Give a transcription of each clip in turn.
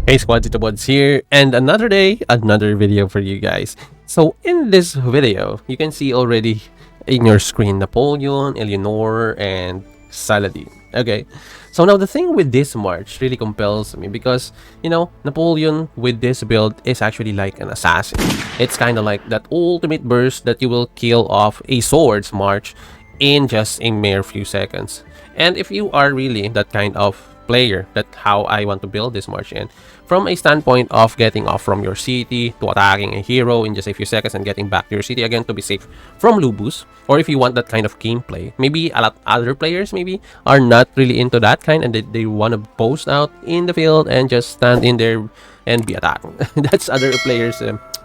Hey squad, TitoBods here, and another day, another video for you guys. So in this video, you can see already in your screen Napoleon, Eleanor, and Saladin. Okay, so now the thing with this march really compels me because, Napoleon with this build is actually like an assassin. It's kind of like that ultimate burst that you will kill off a sword's march in just a mere few seconds. And if you are really that kind of player, that's how I want to build this march in, from a standpoint of getting off from your city to attacking a hero in just a few seconds and getting back to your city again to be safe from Lubus. Or if you want that kind of gameplay, maybe a lot other players maybe are not really into that kind and they want to post out in the field and just stand in there and be attacked. That's other players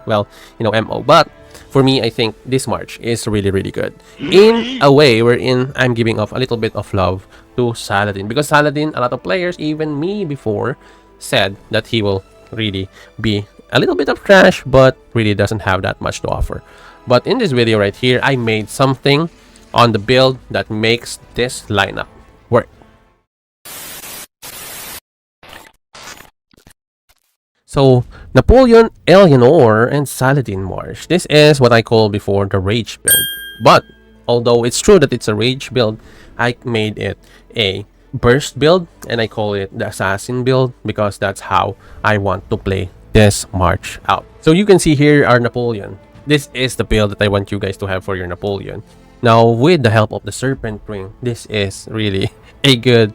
MO. But for me, I think this march is really, really good. In a way wherein I'm giving off a little bit of love to Saladin. Because Saladin, a lot of players, even me before, said that he will really be a little bit of trash, but really doesn't have that much to offer. But in this video right here, I made something on the build that makes this lineup work. So, Napoleon, Eleanor, and Saladin March. This is what I call before the Rage build. But, although it's true that it's a Rage build, I made it a Burst build, and I call it the Assassin build because that's how I want to play this March out. So, you can see here our Napoleon. This is the build that I want you guys to have for your Napoleon. Now, with the help of the Serpent Ring, this is really a good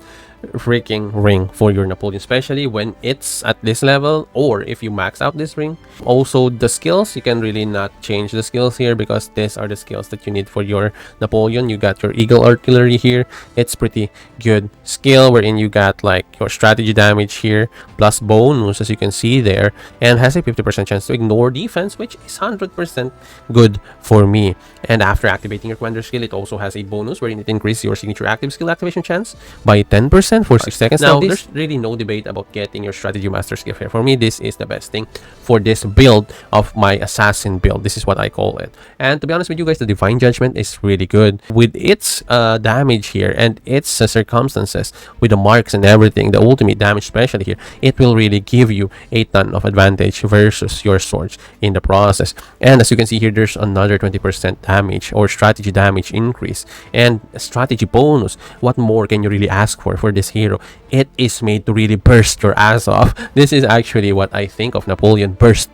freaking ring for your Napoleon, especially when it's at this level or if you max out this ring. Also, the skills, you can really not change the skills here because these are the skills that you need for your Napoleon. You got your Eagle Artillery here. It's pretty good skill wherein you got like your strategy damage here plus bonus, as you can see there, and has a 50% chance to ignore defense, which is 100% good for me. And after activating your commander skill, it also has a bonus wherein it increases your signature active skill activation chance by 10% for 6 seconds. Now, there's really no debate about getting your strategy master skill here. For me, this is the best thing for this build of my assassin build. This is what I call it. And to be honest with you guys, the divine judgment is really good with its damage here and its circumstances with the marks and everything, the ultimate damage especially here. It will really give you a ton of advantage versus your swords in the process. And as you can see here, there's another 20% damage or strategy damage increase and a strategy bonus. What more can you really ask for this hero? It is made to really burst your ass off. This is actually what I think of Napoleon. Burst.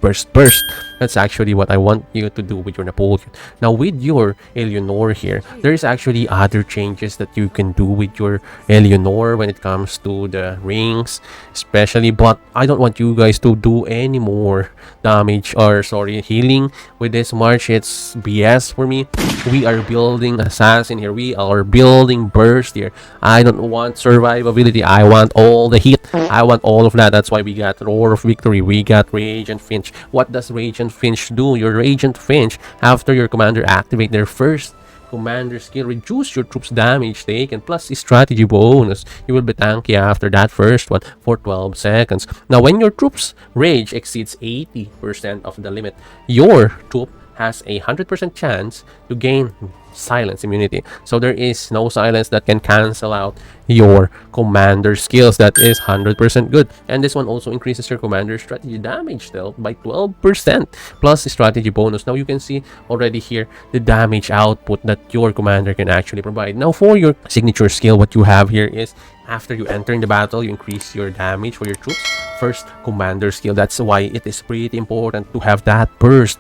That's actually what I want you to do with your Napoleon. Now with your Eleanor here, there is actually other changes that you can do with your Eleanor when it comes to the rings especially, but I don't want you guys to do any more damage or healing with this march. It's BS for me. We are building assassin here. We are building burst here. I don't want survivability. I want all the hit. I want all of that. That's why we got Roar of Victory. We got Rage and Finch. What does Rage and Finch do? Your Rage and Finch, after your commander activate their first commander skill, reduce your troops damage taken plus a strategy bonus. You will be tanky after that first one for 12 seconds. Now when your troops rage exceeds 80% of the limit, your troop has a 100% chance to gain silence immunity. So there is no silence that can cancel out your commander skills. That is 100% good. And this one also increases your commander strategy damage dealt by 12% plus the strategy bonus. Now you can see already here the damage output that your commander can actually provide. Now for your signature skill, what you have here is after you enter in the battle, you increase your damage for your troops. First commander skill. That's why it is pretty important to have that burst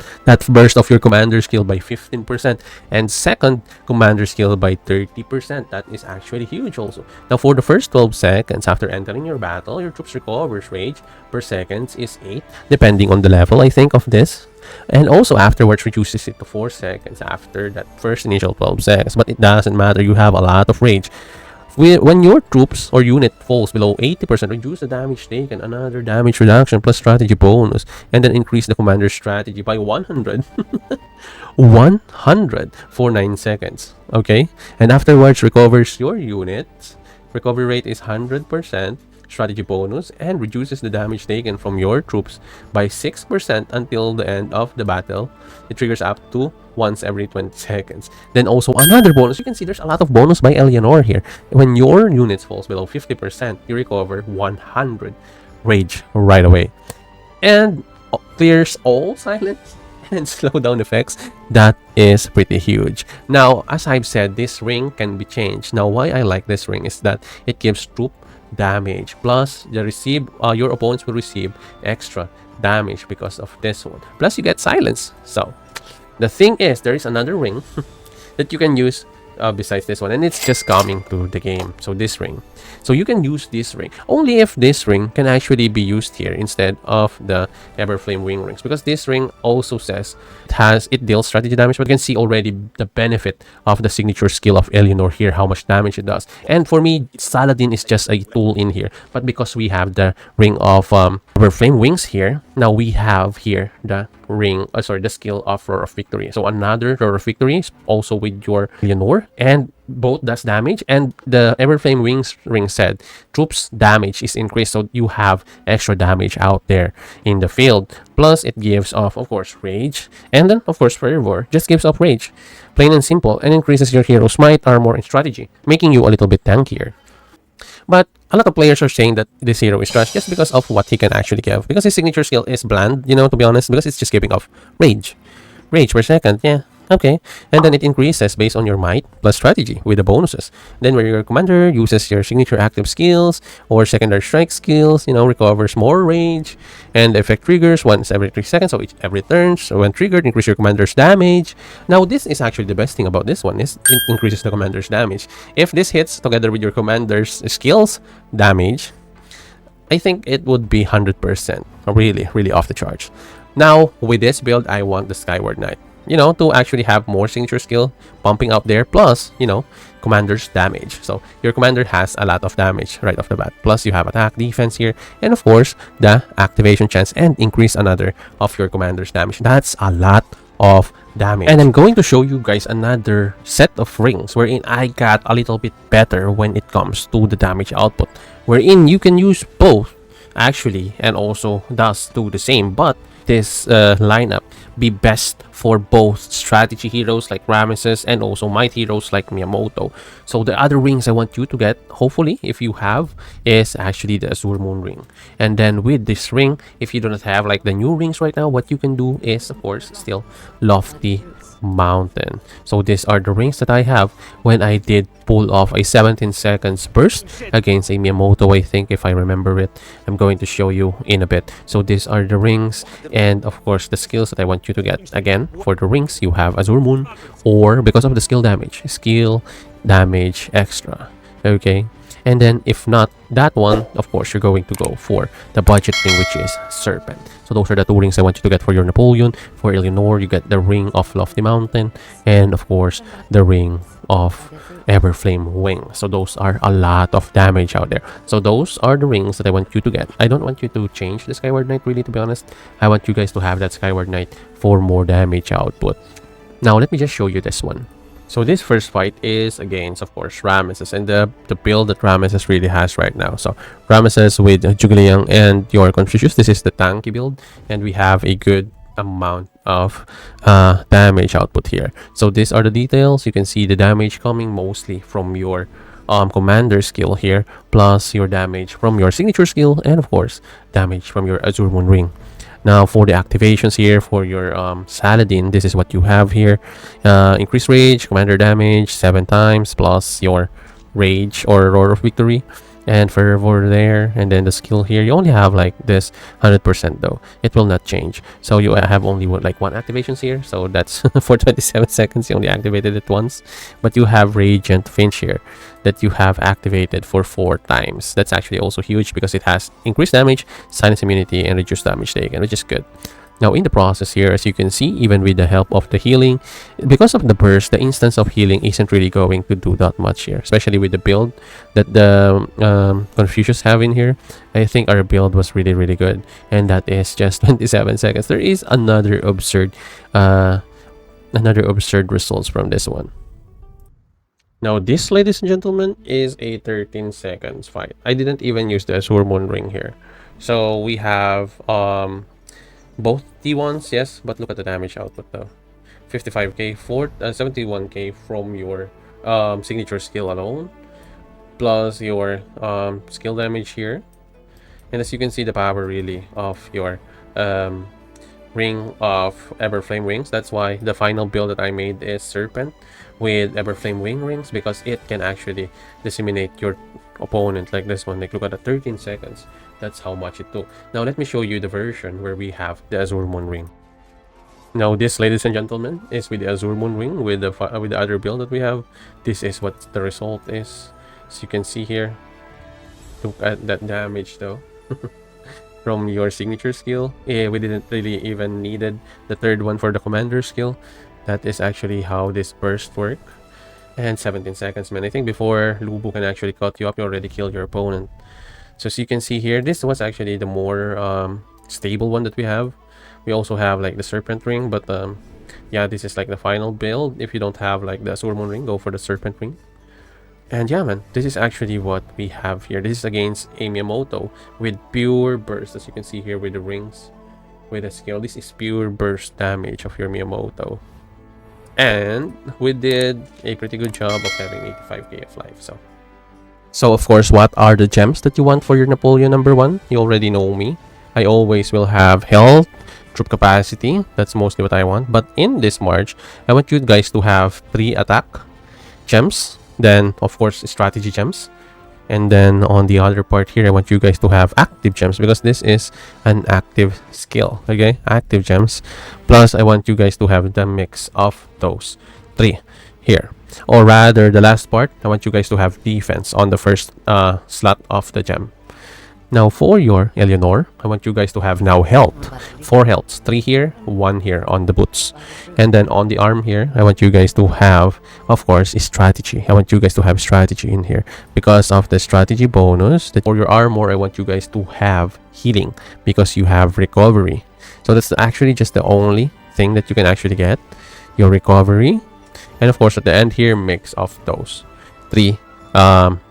of your commander skill by 15%, and second commander skill by 30%. That is actually huge also. Now for the first 12 seconds after entering your battle, your troops recovers rage per second is 8 depending on the level, I think, of this. And also afterwards reduces it to 4 seconds after that first initial 12 seconds. But it doesn't matter, you have a lot of rage. When your troops or unit falls below 80%, reduce the damage taken, another damage reduction plus strategy bonus, and then increase the commander's strategy by 100. 100 for 9 seconds. Okay? And afterwards recovers your units. Recovery rate is 100%. Strategy bonus, and reduces the damage taken from your troops by 6% until the end of the battle. It triggers up to once every 20 seconds. Then also another bonus. You can see there's a lot of bonus by Eleanor here. When your units falls below 50%, you recover 100 rage right away. And clears all silence and slowdown effects. That is pretty huge. Now, as I've said, this ring can be changed. Now, why I like this ring is that it gives troop damage, plus your opponents will receive extra damage because of this one, plus you get silence. So the thing is, there is another ring that you can use besides this one, and it's just coming to the game. So this ring, so you can use this ring only if this ring can actually be used here instead of the Everflame wing rings, because this ring also says it deals strategy damage, but you can see already the benefit of the signature skill of Eleanor here, how much damage it does. And for me, Saladin is just a tool in here, but because we have the ring of Everflame wings here, now we have here the the skill of Roar of Victory. So another Roar of Victory is also with your Eleanor, and both does damage. And the Everflame wings ring said troops damage is increased, so you have extra damage out there in the field. Plus it gives off, of course, rage, and then of course fervor just gives off rage, plain and simple, and increases your hero's might, armor, and strategy, making you a little bit tankier. But a lot of players are saying that this hero is trash just because of what he can actually give. Because his signature skill is bland, to be honest, because it's just giving off rage. Rage per second, yeah. Okay, and then it increases based on your might plus strategy with the bonuses. Then where your commander uses your signature active skills or secondary strike skills, recovers more rage, and the effect triggers once every 3 seconds, so every turn. So when triggered, increase your commander's damage. Now this is actually the best thing about this one, is it increases the commander's damage. If this hits together with your commander's skills damage, I think it would be 100%, really, really off the charts. Now with this build, I want the Skyward Knight, to actually have more signature skill pumping up there, plus, commander's damage. So your commander has a lot of damage right off the bat. Plus you have attack, defense here, and of course, the activation chance, and increase another of your commander's damage. That's a lot of damage. And I'm going to show you guys another set of rings wherein I got a little bit better when it comes to the damage output, wherein you can use both actually, and also does do the same, but this lineup be best for both strategy heroes like Ramesses and also might heroes like Miyamoto. So the other rings I want you to get, hopefully, if you have, is actually the Azure Moon ring. And then with this ring, if you do not have like the new rings right now, what you can do is, of course, still Lofty Mountain. So these are the rings that I have when I did pull off a 17 seconds burst against a Miyamoto, I think, if I remember it. I'm going to show you in a bit. So these are the rings, and of course the skills that I want you to get. Again, for the rings, you have Azure Moon, or because of the skill damage extra. Okay, and then if not that one, of course you're going to go for the budget ring, which is Serpent. So those are the 2 rings I want you to get for your Napoleon. For Eleanor, you get the ring of Lofty Mountain, and of course the ring of Everflame wing. So those are a lot of damage out there. So those are the rings that I want you to get. I don't want you to change the Skyward Knight, really, to be honest. I want you guys to have that Skyward Knight for more damage output. Now let me just show you this one. So this first fight is against, of course, Ramesses, and the build that Ramesses really has right now. So Ramesses with Zhuge and your Confucius. This is the tanky build, and we have a good amount of damage output here. So these are the details. You can see the damage coming mostly from your commander skill here, plus your damage from your signature skill, and of course damage from your Azure Moon ring. Now for the activations here, for your Saladin, this is what you have here. Increased rage, commander damage 7 times, plus your rage or Roar of Victory, and fervor there. And then the skill here, you only have like this 100% though. It will not change. So you have only like 1 activations here. So that's for 27 seconds, you only activated it once. But you have rage and finch here that you have activated for 4 times. That's actually also huge because it has increased damage, silence immunity, and reduced damage taken, which is good. Now in the process here, as you can see, even with the help of the healing, because of the burst, the instance of healing isn't really going to do that much here, especially with the build that the Confucius have in here. I think our build was really, really good, and that is just 27 seconds. There is another absurd results from this one. Now this, ladies and gentlemen, is a 13 seconds fight. I didn't even use the Azure Moon ring here. So we have both T1s, yes, but look at the damage output though. 55k, 71k from your signature skill alone, plus your skill damage here, And as you can see, the power really of your um, ring of Everflame rings. That's why the final build that I made is Serpent with Everflame wing rings, because it can actually disseminate your opponent like this one. Like, look at the 13 seconds. That's how much it took. Now let me show you the version where we have the Azure Moon ring. Now this, ladies and gentlemen, is with the Azure Moon ring with the other build that we have. This is what the result is. As you can see here, look at that damage though. From your signature skill. We didn't really even needed the third one for the commander skill. That is actually how this burst work. And 17 seconds, man. I think before Lubu can actually cut you up, you already killed your opponent. So as you can see here, this was actually the more stable one that we have. We also have like the Serpent ring, but yeah, this is like the final build. If you don't have like the Azure Moon ring, go for the Serpent ring. And yeah, man, this is actually what we have here. This is against a Miyamoto with pure burst, as you can see here with the rings, with the skill. This is pure burst damage of your Miyamoto. And we did a pretty good job of having 85k of life. So of course, what are the gems that you want for your Napoleon #1? You already know me. I always will have health, troop capacity. That's mostly what I want. But in this March, I want you guys to have 3 attack gems. Then, of course, strategy gems. And then on the other part here, I want you guys to have active gems, because this is an active skill. Okay, active gems. Plus, I want you guys to have the mix of those 3 here. Or rather, the last part, I want you guys to have defense on the first slot of the gem. Now for your Eleanor, I want you guys to have now health. 4 healths, 3 here, 1 here on the boots. And then on the arm here, I want you guys to have, of course, strategy. I want you guys to have strategy in here because of the strategy bonus. For your armor, I want you guys to have healing because you have recovery. So that's actually just the only thing that you can actually get, your recovery. And of course, at the end here, mix of those 3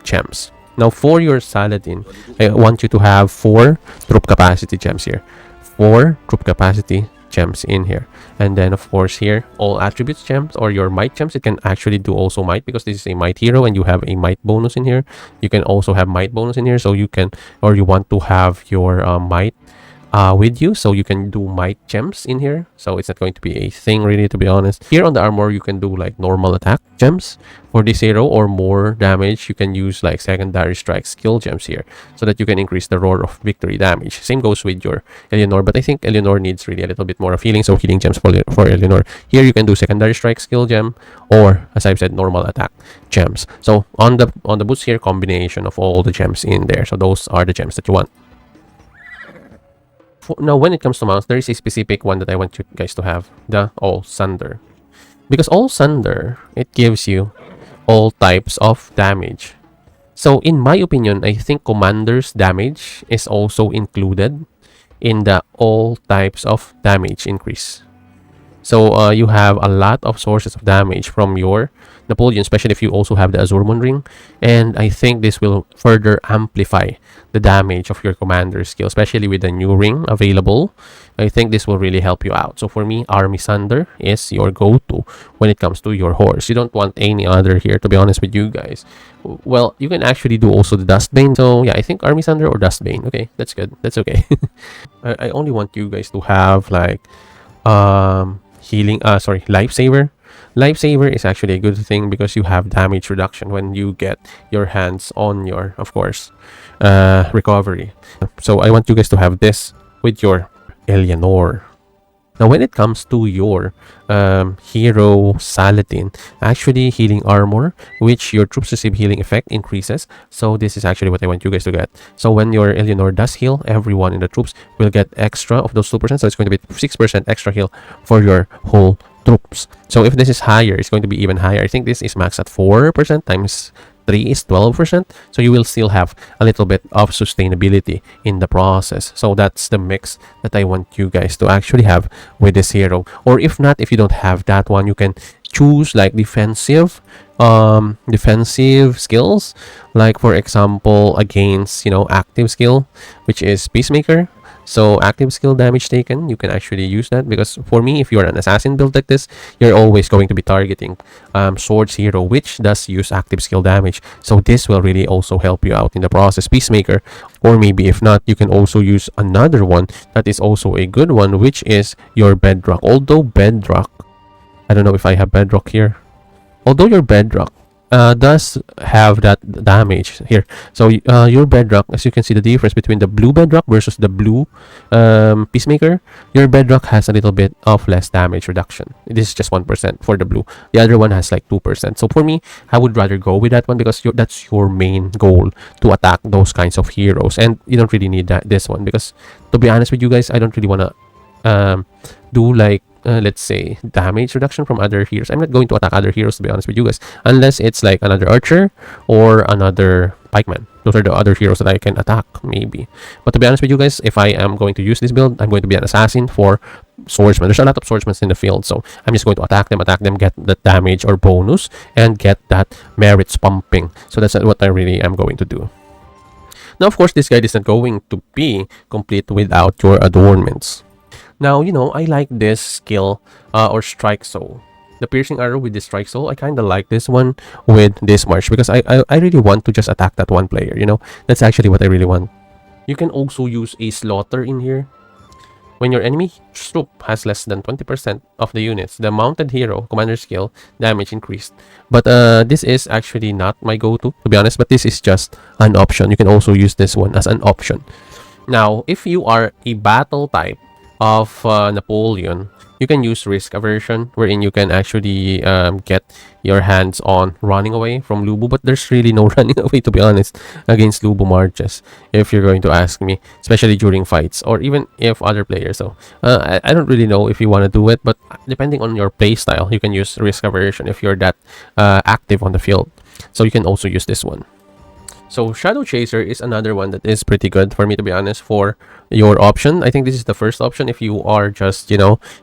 gems. Now for your Saladin, I want you to have 4 troop capacity gems here. 4 troop capacity gems in here. And then of course here, all attributes gems or your might gems. It can actually do also might, because this is a might hero and you have a might bonus in here. You can also have might bonus in here, so you can, or you want to have your might with you, so you can do might gems in here. So it's not going to be a thing really, to be honest. Here on the armor, you can do like normal attack gems for this hero, or more damage. You can use like secondary strike skill gems here, so that you can increase the roar of victory damage. Same goes with your Eleanor, but I think Eleanor needs really a little bit more of healing, so healing gems for Eleanor. Here you can do secondary strike skill gem, or as I've said, normal attack gems. So on the boots here, combination of all the gems in there. So those are the gems that you want. Now, when it comes to mounts, there is a specific one that I want you guys to have, the All Sunder. Because All Sunder, it gives you all types of damage. So, in my opinion, I think Commander's damage is also included in the all types of damage increase. So, you have a lot of sources of damage from your Napoleon, especially if you also have the Azure Moon ring. And I think this will further amplify the damage of your commander skill, especially with the new ring available. I think this will really help you out. So for me, Army Sunder is your go-to when it comes to your horse. You don't want any other here, to be honest with you guys. Well, you can actually do also the Dustbane. So yeah, I think Army Sunder or Dustbane. Okay, that's good. That's okay. I only want you guys to have like Lifesaver. Lifesaver is actually a good thing because you have damage reduction when you get your hands on your, of course, recovery. So I want you guys to have this with your Eleanor. Now when it comes to your hero Saladin, actually healing armor, which your troops receive healing effect increases. So this is actually what I want you guys to get. So when your Eleanor does heal, everyone in the troops will get extra of those 2%. So it's going to be 6% extra heal for your whole troops. So if this is higher, it's going to be even higher. I think this is max at 4% times 3 is 12%. So you will still have a little bit of sustainability in the process. So that's the mix that I want you guys to actually have with this hero. Or if not, if you don't have that one, you can choose like defensive skills, like for example against active skill, which is Peacemaker. So active skill damage taken, you can actually use that, because for me, if you're an assassin build like this, you're always going to be targeting swords hero, which does use active skill damage. So this will really also help you out in the process. Peacemaker, or maybe if not, you can also use another one that is also a good one, which is your bedrock. Although bedrock, I don't know if I have bedrock here. Although your bedrock does have that damage here. So your bedrock, as you can see the difference between the blue bedrock versus the blue peacemaker, your bedrock has a little bit of less damage reduction. This is just 1% for the blue. The other one has like 2%. So for me, I would rather go with that one, because that's your main goal, to attack those kinds of heroes, and you don't really need this one, because to be honest with you guys, I don't really want to do like let's say damage reduction from other heroes. I'm not going to attack other heroes, to be honest with you guys, unless it's like another archer or another pikeman. Those are the other heroes that I can attack, maybe. But to be honest with you guys, if I am going to use this build, I'm going to be an assassin for swordsman. There's a lot of swordsmen in the field, so I'm just going to attack them, get that damage or bonus, and get that merits pumping. So that's what I really am going to do. Now, of course, this guide is not going to be complete without your adornments. Now, I like this skill or strike soul. The piercing arrow with the strike soul, I kind of like this one with this march, because I really want to just attack that one player, That's actually what I really want. You can also use a slaughter in here. When your enemy troop has less than 20% of the units, the mounted hero commander skill damage increased. But this is actually not my go-to be honest, but this is just an option. You can also use this one as an option. Now, if you are a battle type of Napoleon, you can use risk aversion, wherein you can actually get your hands on running away from Lubu, but there's really no running away, to be honest, against Lubu marches, if you're going to ask me, especially during fights, or even if other players. So I don't really know if you want to do it, but depending on your play style, you can use risk aversion if you're that active on the field. So you can also use this one. So Shadow Chaser is another one that is pretty good for me, to be honest, for your option. I think this is the first option if you are just,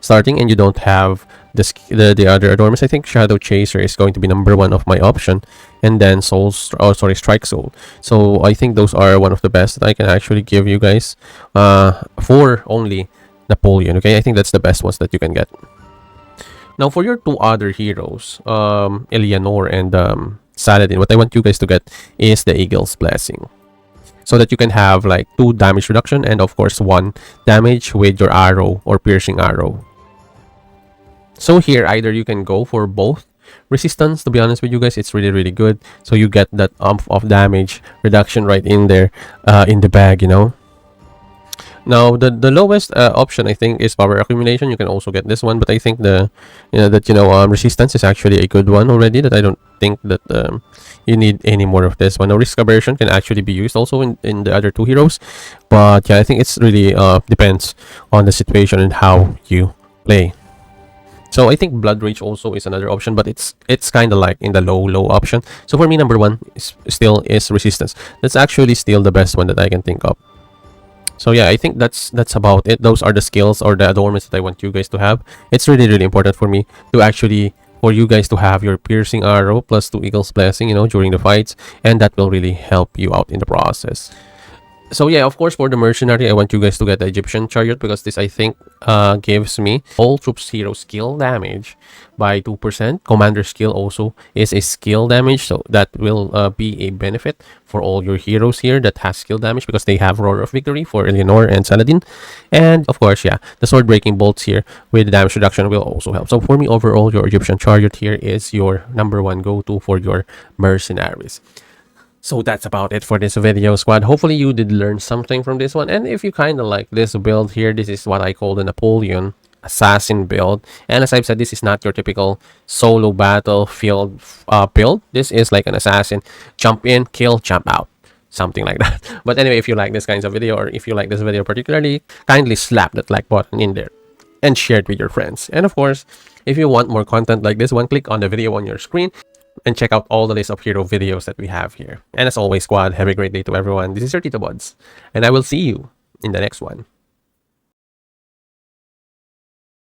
starting and you don't have the other adornments. I think Shadow Chaser is going to be number one of my option, and then Strike Soul. So I think those are one of the best that I can actually give you guys for only Napoleon. Okay, I think that's the best ones that you can get. Now for your two other heroes, Eleanor and Saladin, what I want you guys to get is the Eagle's Blessing, so that you can have like 2 damage reduction and of course 1 damage with your arrow or piercing arrow. So here, either you can go for both resistance. To be honest with you guys, it's really good, so you get that of damage reduction right in there in the bag. Now the lowest option, I think, is power accumulation. You can also get this one, but I think resistance is actually a good one already, that I don't think that you need any more of this one. Now risk aversion can actually be used also in the other 2 heroes, but yeah, I think it's really depends on the situation and how you play. So I think Blood Rage also is another option, but it's kind of like in the low option. So for me, number 1 still is resistance. That's actually still the best one that I can think of. So yeah, I think that's about it. Those are the skills or the adornments that I want you guys to have. It's really important for me to actually, for you guys to have your piercing arrow plus 2 Eagle's Blessing, during the fights, and that will really help you out in the process. So yeah, of course, for the mercenary, I want you guys to get the Egyptian chariot, because this, I think, gives me all troops hero skill damage by 2%. Commander skill also is a skill damage, so that will be a benefit for all your heroes here that has skill damage, because they have Roar of Victory for Eleanor and Saladin. And of course, yeah, the sword breaking bolts here with the damage reduction will also help. So for me, overall, your Egyptian chariot here is your number 1 go-to for your mercenaries. So that's about it for this video, squad. Hopefully you did learn something from this one, and if you kind of like this build here, this is what I call the Napoleon assassin build. And as I've said, this is not your typical solo battlefield build. This is like an assassin, jump in, kill, jump out, something like that. But anyway, if you like this kinds of video, or if you like this video particularly, kindly slap that like button in there and share it with your friends. And of course, if you want more content like this one, click on the video on your screen and check out all the list of hero videos that we have here. And as always, squad, have a great day to everyone. This is your TitoBods, and I will see you in the next one.